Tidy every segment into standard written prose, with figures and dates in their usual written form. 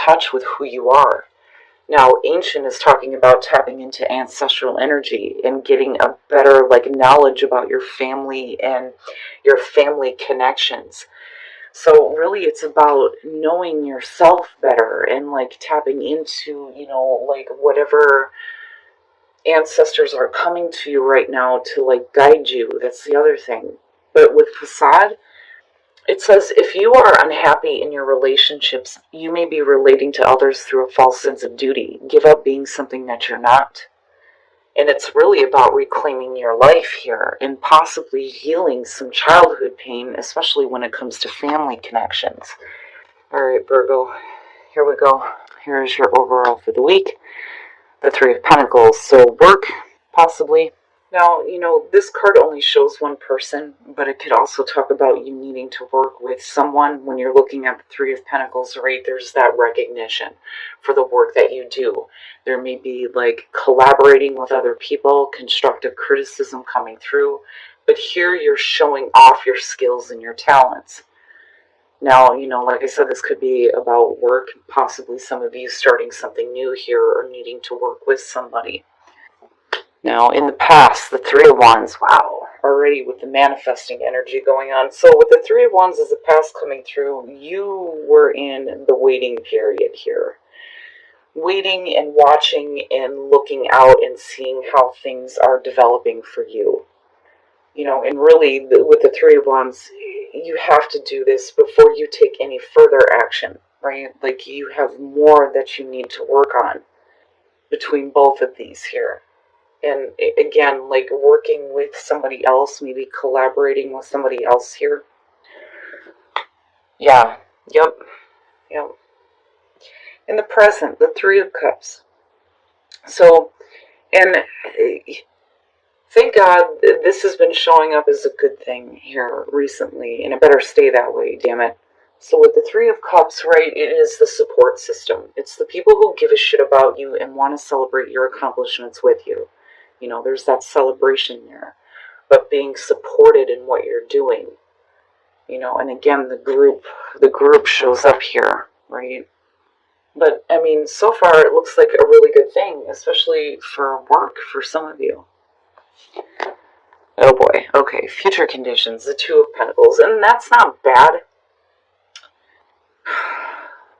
touch with who you are. Now, ancient is talking about tapping into ancestral energy and getting a better knowledge about your family and your family connections. So really it's about knowing yourself better and tapping into, whatever ancestors are coming to you right now to guide you. That's the other thing. But with facade, it says if you are unhappy in your relationships, you may be relating to others through a false sense of duty. Give up being something that you're not. And it's really about reclaiming your life here and possibly healing some childhood pain, especially when it comes to family connections. All right, Virgo, here we go. Here's your overall for the week. The Three of Pentacles. So work, possibly. Now, this card only shows one person, but it could also talk about you needing to work with someone. When you're looking at the Three of Pentacles, right, there's that recognition for the work that you do. There may be collaborating with other people, constructive criticism coming through, but here you're showing off your skills and your talents. Now, like I said, this could be about work, possibly some of you starting something new here or needing to work with somebody. Now, in the past, the Three of Wands, wow, already with the manifesting energy going on. So with the Three of Wands as the past coming through, you were in the waiting period here. Waiting and watching and looking out and seeing how things are developing for you. And really, with the Three of Wands, you have to do this before you take any further action, right? You have more that you need to work on between both of these here. And again, working with somebody else, maybe collaborating with somebody else here. Yeah, yep. In the present, the Three of Cups. So, and thank God this has been showing up as a good thing here recently, and it better stay that way, damn it. So with the Three of Cups, right, it is the support system. It's the people who give a shit about you and want to celebrate your accomplishments with you. There's that celebration there. But being supported in what you're doing. And again, the group shows up here, right? But, I mean, so far it looks like a really good thing, especially for work for some of you. Oh boy, okay, future conditions, the Two of Pentacles, and that's not bad.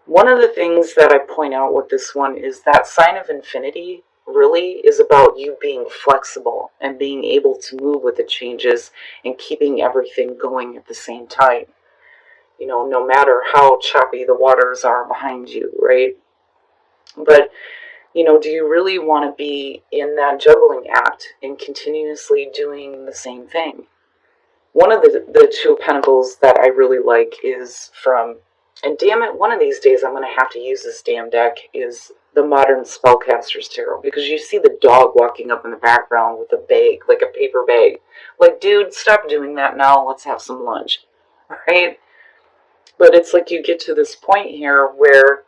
One of the things that I point out with this one is that sign of infinity really is about you being flexible and being able to move with the changes and keeping everything going at the same time. No matter how choppy the waters are behind you, right? But, do you really want to be in that juggling act and continuously doing the same thing? One of the Two of Pentacles that I really like is from, and damn it, one of these days I'm going to have to use this damn deck, is the Modern Spellcaster's Tarot, because you see the dog walking up in the background with a bag, like a paper bag. Dude, stop doing that now, let's have some lunch, right? But it's you get to this point here where,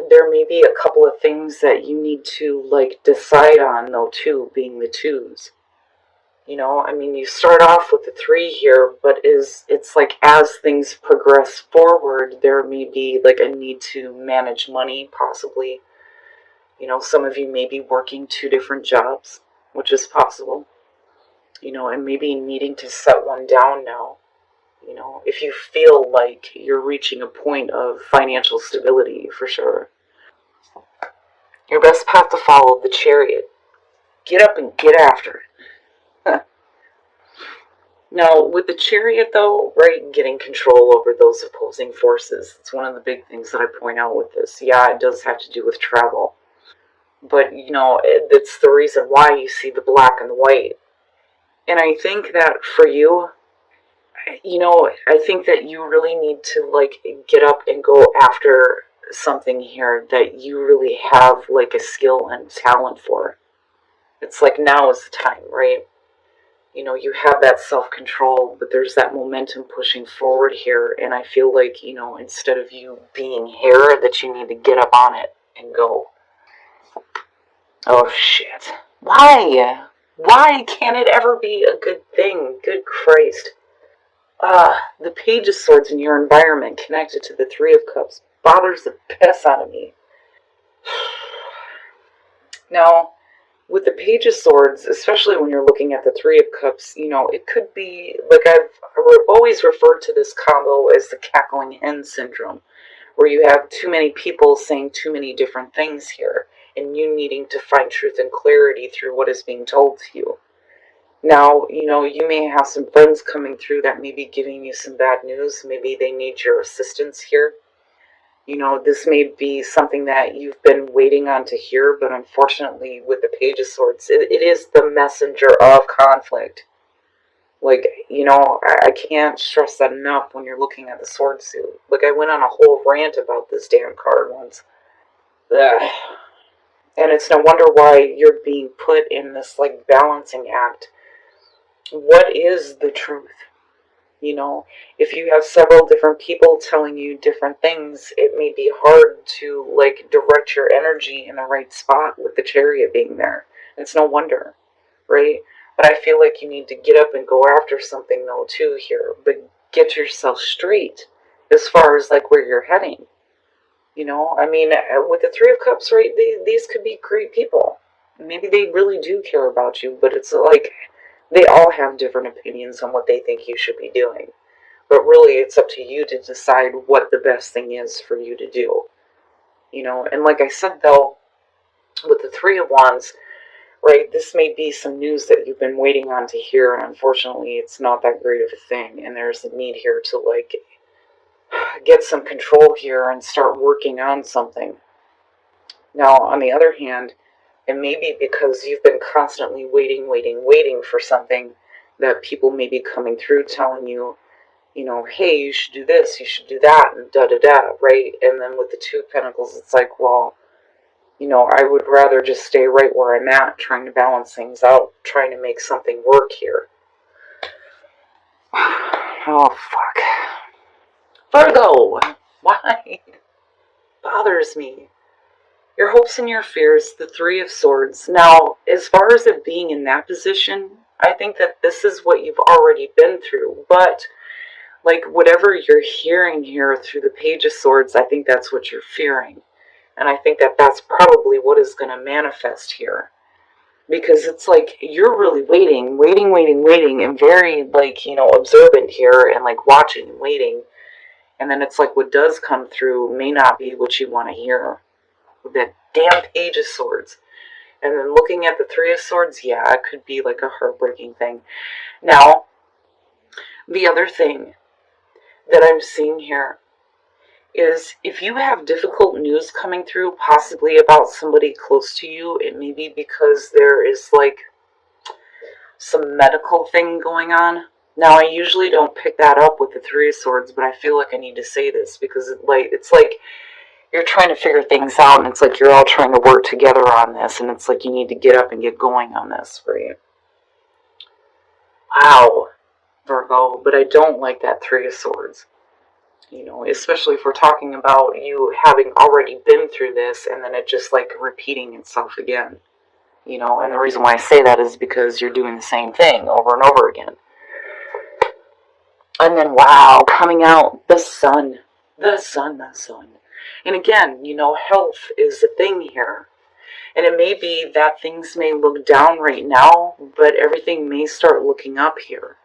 there may be a couple of things that you need to, decide on, though, too, being the twos. I mean, you start off with the three here, but it's as things progress forward, there may be a need to manage money, possibly. Some of you may be working 2 different jobs, which is possible. And maybe needing to set one down now. If you feel like you're reaching a point of financial stability, for sure. Your best path to follow, the Chariot. Get up and get after it. Now, with the Chariot, though, right, getting control over those opposing forces, it's one of the big things that I point out with this. Yeah, it does have to do with travel. But, it's the reason why you see the black and the white. And I think that for you, I think that you really need to, get up and go after something here that you really have, a skill and talent for. It's now is the time, right? You have that self-control, but there's that momentum pushing forward here, and I feel instead of you being here, that you need to get up on it and go. Oh, shit. Why? Why can't it ever be a good thing? Good Christ. The Page of Swords in your environment connected to the Three of Cups. bothers the piss out of me. Now, with the Page of Swords, especially when you're looking at the Three of Cups, it could be, like I've always referred to this combo as the cackling hen syndrome, where you have too many people saying too many different things here, and you needing to find truth and clarity through what is being told to you. Now, you may have some friends coming through that may be giving you some bad news. Maybe they need your assistance here. This may be something that you've been waiting on to hear, but unfortunately, with the Page of Swords, it is the messenger of conflict. Like, I can't stress that enough when you're looking at the sword suit. Like, I went on a whole rant about this damn card once. Ugh. And it's no wonder why you're being put in this, like, balancing act. What is the truth? If you have several different people telling you different things, it may be hard to, like, direct your energy in the right spot with the Chariot being there. It's no wonder, right? But I feel like you need to get up and go after something, though, too, here. But get yourself straight as far as, like, where you're heading. I mean, with the Three of Cups, right, these could be great people. Maybe they really do care about you, but it's like they all have different opinions on what they think you should be doing. But really, it's up to you to decide what the best thing is for you to do. And like I said, though, with the Three of Wands, right, this may be some news that you've been waiting on to hear, and unfortunately, it's not that great of a thing, and there's a need here to, like, get some control here and start working on something. Now, on the other hand, it may be because you've been constantly waiting for something that people may be coming through telling you, hey, you should do this, you should do that, and da-da-da, right? And then with the Two of Pentacles, it's like, well, I would rather just stay right where I'm at, trying to balance things out, trying to make something work here. Oh, fuck. Virgo! Why? Bothers me. Your hopes and your fears, the Three of Swords. Now, as far as it being in that position, I think that this is what you've already been through, but like whatever you're hearing here through the Page of Swords, I think that's what you're fearing. And I think that that's probably what is going to manifest here. Because it's like you're really waiting, and very, like, observant here and like watching and waiting. And then it's like what does come through may not be what you want to hear. With that damn Page of Swords. And then looking at the Three of Swords, yeah, it could be like a heartbreaking thing. Now, the other thing that I'm seeing here is if you have difficult news coming through, possibly about somebody close to you, it may be because there is like some medical thing going on. Now, I usually don't pick that up with the Three of Swords, but I feel like I need to say this because it's like you're trying to figure things out, and it's like you're all trying to work together on this, and it's like you need to get up and get going on this, right? Wow, Virgo, but I don't like that Three of Swords. Especially if we're talking about you having already been through this, and then it just like repeating itself again. And the reason why I say that is because you're doing the same thing over and over again. And then, wow, coming out, the sun. The sun. And again, health is the thing here. And it may be that things may look down right now, but everything may start looking up here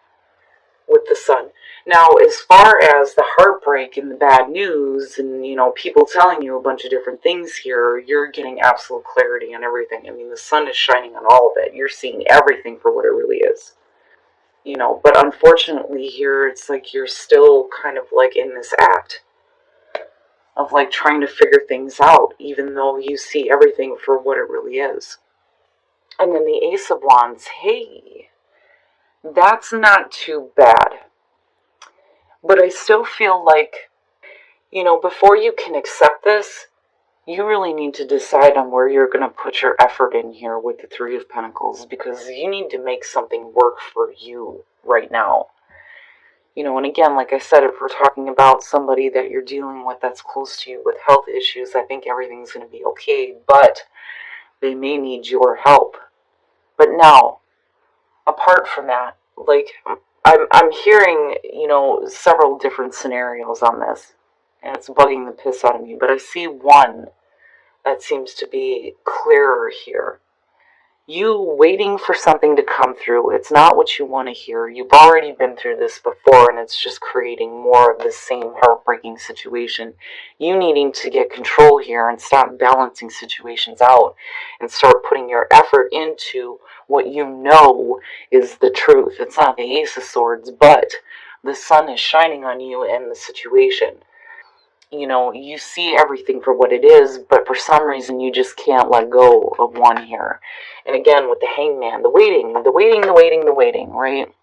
with the sun. Now, as far as the heartbreak and the bad news and, people telling you a bunch of different things here, you're getting absolute clarity on everything. I mean, the sun is shining on all of it. You're seeing everything for what it really is. But unfortunately here, it's like you're still kind of like in this act of like trying to figure things out, even though you see everything for what it really is. And then the Ace of Wands, hey, that's not too bad. But I still feel like, before you can accept this, you really need to decide on where you're going to put your effort in here with the Three of Pentacles, because you need to make something work for you right now. And again, like I said, if we're talking about somebody that you're dealing with that's close to you with health issues, I think everything's going to be okay, but they may need your help. But now, apart from that, like, I'm hearing, several different scenarios on this. and it's bugging the piss out of me, but I see one that seems to be clearer here. You waiting for something to come through. It's not what you want to hear. You've already been through this before, and it's just creating more of the same heartbreaking situation. You needing to get control here and stop balancing situations out and start putting your effort into what you know is the truth. It's not the Ace of Swords, but the sun is shining on you and the situation. You see everything for what it is, but for some reason you just can't let go of one here. And again, with the Hangman, the waiting, right?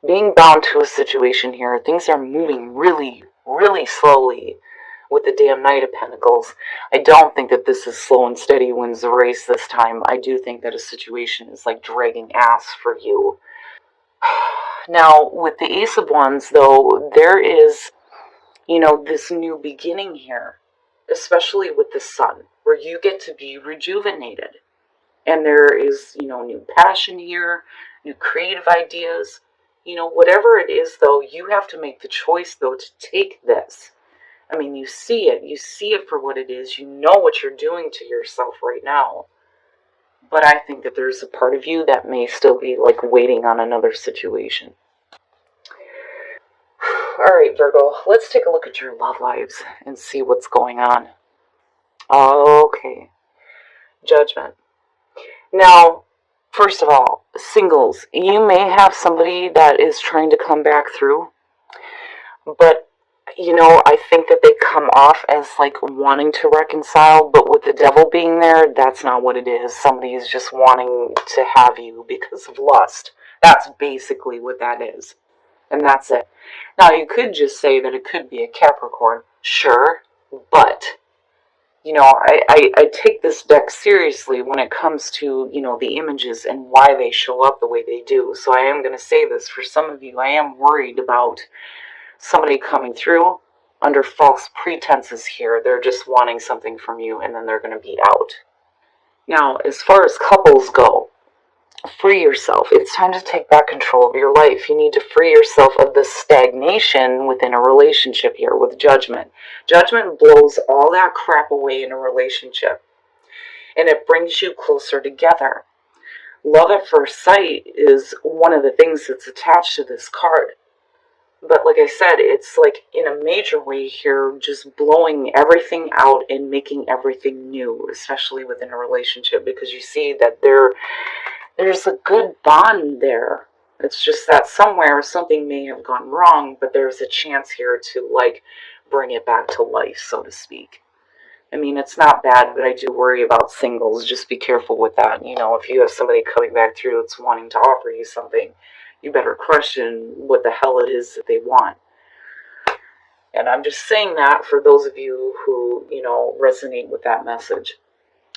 Being bound to a situation here, things are moving really, really slowly with the damn Knight of Pentacles. I don't think that this is slow and steady wins the race this time. I do think that a situation is like dragging ass for you. Now, with the Ace of Wands, though, there is this new beginning here, especially with the sun, where you get to be rejuvenated. And there is, new passion here, new creative ideas. Whatever it is, though, you have to make the choice, though, to take this. I mean, you see it for what it is. You know what you're doing to yourself right now. But I think that there's a part of you that may still be, like, waiting on another situation. Alright, Virgo, let's take a look at your love lives and see what's going on. Okay. Judgment. Now, first of all, singles, you may have somebody that is trying to come back through, but, I think that they come off as, like, wanting to reconcile, but with the devil being there, that's not what it is. Somebody is just wanting to have you because of lust. That's basically what that is. And that's it. Now, you could just say that it could be a Capricorn. Sure, but, I take this deck seriously when it comes to, the images and why they show up the way they do. So I am going to say this. For some of you, I am worried about somebody coming through under false pretenses here. They're just wanting something from you, and then they're going to be out. Now, as far as couples go, free yourself. It's time to take back control of your life. You need to free yourself of the stagnation within a relationship here with judgment. Judgment blows all that crap away in a relationship, and it brings you closer together. Love at first sight is one of the things that's attached to this card. But like I said, it's like in a major way here, just blowing everything out and making everything new, especially within a relationship, because you see that there's a good bond there. It's just that somewhere something may have gone wrong, but there's a chance here to, like, bring it back to life, so to speak. I mean, it's not bad, but I do worry about singles. Just be careful with that. If you have somebody coming back through that's wanting to offer you something, you better question what the hell it is that they want. And I'm just saying that for those of you who, resonate with that message.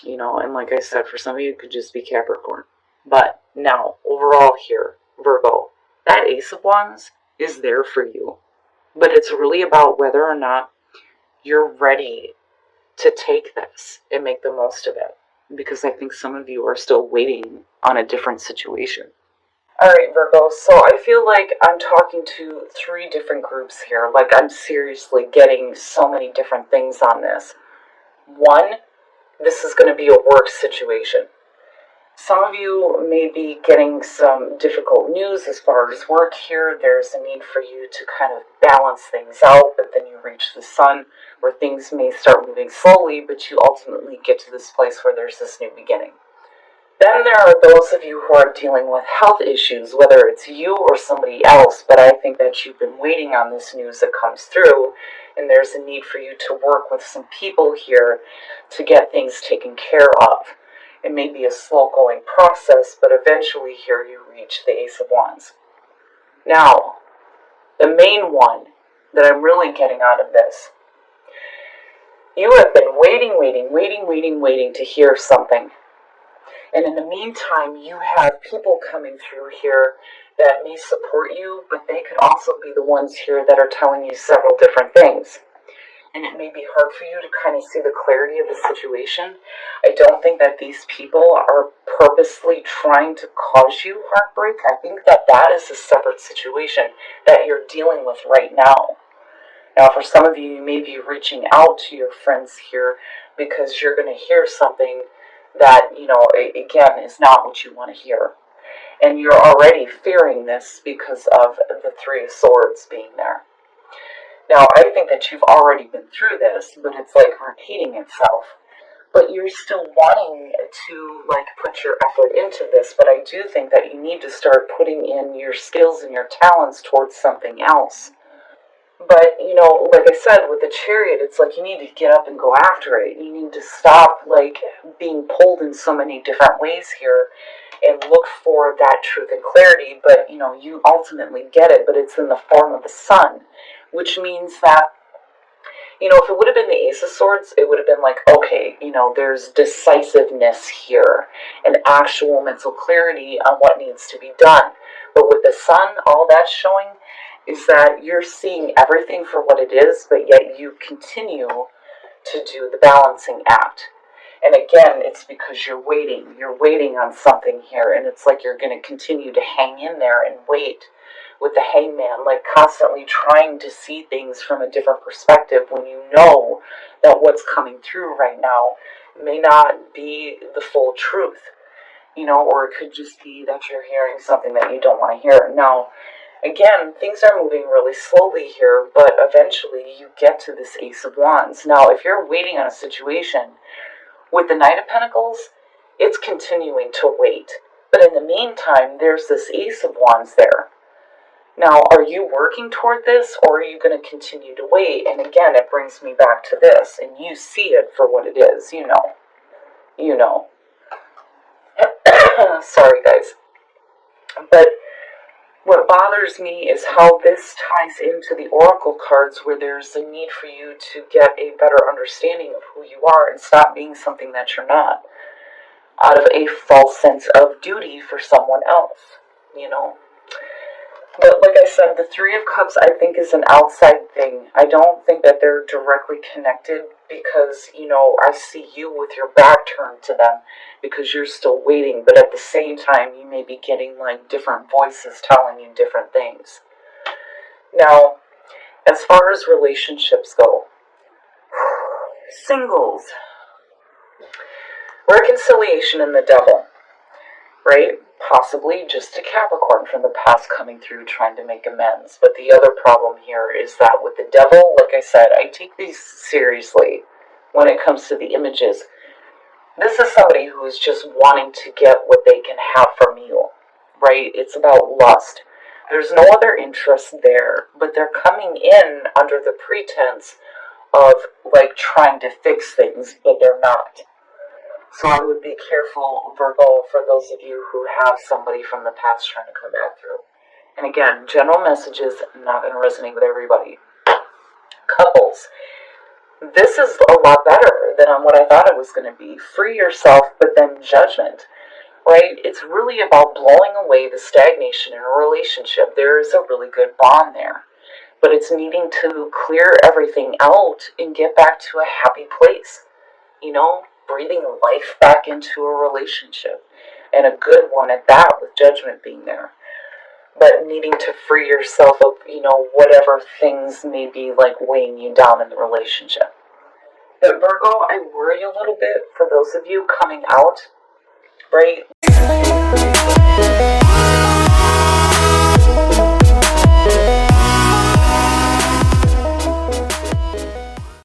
And like I said, for some of you, it could just be Capricorn. But now, overall here, Virgo, that Ace of Wands is there for you. But it's really about whether or not you're ready to take this and make the most of it. Because I think some of you are still waiting on a different situation. Alright, Virgo, so I feel like I'm talking to 3 different groups here. Like, I'm seriously getting so many different things on this. 1, this is going to be a work situation. Some of you may be getting some difficult news as far as work here. There's a need for you to kind of balance things out, but then you reach the sun where things may start moving slowly, but you ultimately get to this place where there's this new beginning. Then there are those of you who are dealing with health issues, whether it's you or somebody else, but I think that you've been waiting on this news that comes through, and there's a need for you to work with some people here to get things taken care of. It may be a slow-going process, but eventually here you reach the Ace of Wands. Now, the main one that I'm really getting out of this, you have been waiting to hear something. And in the meantime, you have people coming through here that may support you, but they could also be the ones here that are telling you several different things. And it may be hard for you to kind of see the clarity of the situation. I don't think that these people are purposely trying to cause you heartbreak. I think that that is a separate situation that you're dealing with right now. Now, for some of you, you may be reaching out to your friends here because you're going to hear something that, again, is not what you want to hear. And you're already fearing this because of the Three of Swords being there. Now, I think that you've already been through this, but it's like repeating itself. But you're still wanting to put your effort into this, but I do think that you need to start putting in your skills and your talents towards something else. But, like I said, with the Chariot, it's like you need to get up and go after it. You need to stop, being pulled in so many different ways here and look for that truth and clarity. But, you ultimately get it, but it's in the form of the sun, which means that, if it would have been the Ace of Swords, it would have been like, okay, there's decisiveness here and actual mental clarity on what needs to be done. But with the sun, all that's showing is that you're seeing everything for what it is, but yet you continue to do the balancing act. And again, it's because you're waiting. You're waiting on something here, and it's like you're going to continue to hang in there and wait with the Hangman, constantly trying to see things from a different perspective when you know that what's coming through right now may not be the full truth, or it could just be that you're hearing something that you don't want to hear. Now, again, things are moving really slowly here, but eventually you get to this Ace of Wands. Now, if you're waiting on a situation with the Knight of Pentacles, it's continuing to wait. But in the meantime, there's this Ace of Wands there. Now, are you working toward this, or are you going to continue to wait? And again, it brings me back to this, and you see it for what it is, You know. Sorry, guys. But what bothers me is how this ties into the Oracle cards, where there's a need for you to get a better understanding of who you are and stop being something that you're not, out of a false sense of duty for someone else, But like I said, the Three of Cups, I think, is an outside thing. I don't think that they're directly connected because, I see you with your back turned to them because you're still waiting. But at the same time, you may be getting, different voices telling you different things. Now, as far as relationships go, singles, reconciliation and the Devil, right? Possibly just a Capricorn from the past coming through trying to make amends. But the other problem here is that with the Devil, like I said, I take these seriously when it comes to the images. This is somebody who is just wanting to get what they can have from you, right? It's about lust. There's no other interest there, but they're coming in under the pretense of trying to fix things, but they're not. So I would be careful, Virgo, for those of you who have somebody from the past trying to come back through. And again, general messages, not going to resonate with everybody. Couples. This is a lot better than on what I thought it was going to be. Free yourself, but then judgment, right? It's really about blowing away the stagnation in a relationship. There is a really good bond there. But it's needing to clear everything out and get back to a happy place, breathing life back into a relationship, and a good one at that, with judgment being there. But needing to free yourself of, whatever things may be weighing you down in the relationship. But Virgo, I worry a little bit for those of you coming out, right?